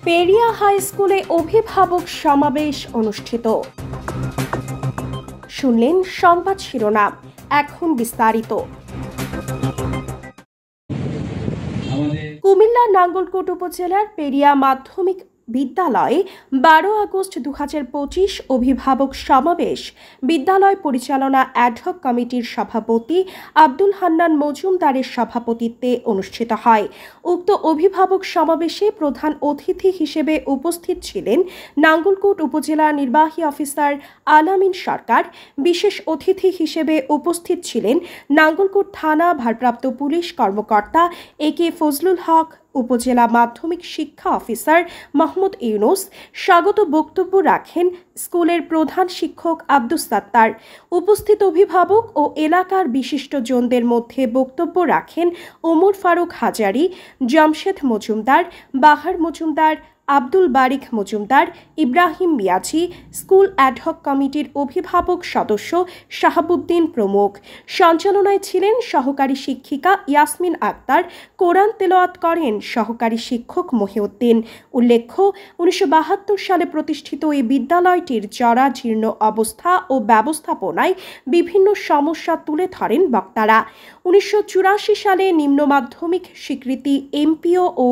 Periya high স্কুলে অভিভাবক সমাবেশ অনুষ্ঠিত। শুনলেন সংবাদ শিরোনাম, এখন বিস্তারিত। কুমিল্লা নাঙ্গলকোট উপজেলার পেরিয়া মাধ্যমিক বিদ্যালয়ে 12 আগস্ট 2025 অভিভাবক সমাবেশ বিদ্যালয় পরিচালনা অ্যাডহক কমিটির সভাপতি আব্দুল হান্নান মজুমদারের সভাপতিত্বে অনুষ্ঠিত হয়। উক্ত অভিভাবক সমাবেশে প্রধান অতিথি হিসেবে উপস্থিত ছিলেন নাঙ্গলকোট উপজেলা নির্বাহী অফিসার আলামিন সরকার। বিশেষ অতিথি হিসেবে উপস্থিত ছিলেন নাঙ্গলকোট থানা ভারপ্রাপ্ত পুলিশ কর্মকর্তা একে ফজলুল হক, উপজেলা মাধ্যমিক শিক্ষা অফিসার মোহাম্মদ ইউনুস। স্বাগত বক্তব্য রাখেন স্কুলের প্রধান শিক্ষক আব্দুস সাত্তার। উপস্থিত অভিভাবক ও এলাকার বিশিষ্টজনদের মধ্যে বক্তব্য রাখেন ওমর ফারুক হাজারি, জামশেদ মজুমদার, বাহার মজুমদার, আব্দুল বারিক মজুমদার, ইব্রাহিম মিয়াজি, স্কুল অ্যাডহক কমিটির অভিভাবক সদস্য শাহাবুদ্দিন প্রমুখ। সঞ্চালনায় ছিলেন সহকারী শিক্ষিকা ইয়াসমিন আক্তার। কোরআন তেলাওয়াত করেন সহকারী শিক্ষক মহিউদ্দিন। উল্লেখ্য, 1972 সালে প্রতিষ্ঠিত এই বিদ্যালয়টির জরাজীর্ণ অবস্থা ও ব্যবস্থাপনায় বিভিন্ন সমস্যা তুলে ধরেন বক্তারা। 1984 সালে নিম্ন মাধ্যমিক স্বীকৃতি এমপিও ও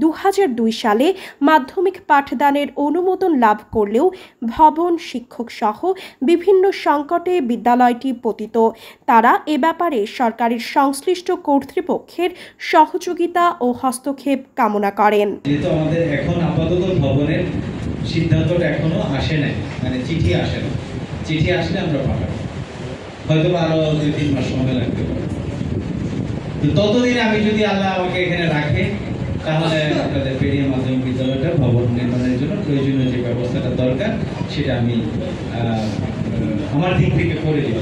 2002 সালে মাধ্যমিক পাঠদানের অনুমোদন লাভ করলেও ভবন, শিক্ষক সহ বিভিন্ন সংকটে বিদ্যালয়টি পতিত। তারা এ ব্যাপারে সরকারের সংশ্লিষ্ট কর্তৃপক্ষের সহযোগিতা ও হস্তক্ষেপ কামনা করেন। যেহেতু আমাদের এখন আপাতত ভবনের সিদ্ধান্তটা এখনো আসে নাই, মানে চিঠি আসে না। চিঠি আসলে আমরা পাঠাবো, হয়তো আরো 2-3 মাস সময় লাগতে পারে। ততদিন আমি যদি আল্লাহ আমাকে এখানে রাখে, তাহলে আপনাদের পেরিয়া মাধ্যমিক বিদ্যালয়টা ভবন নির্মাণের জন্য প্রয়োজনীয় যে ব্যবস্থাটা দরকার সেটা আমি আমার দিক থেকে করে দিব।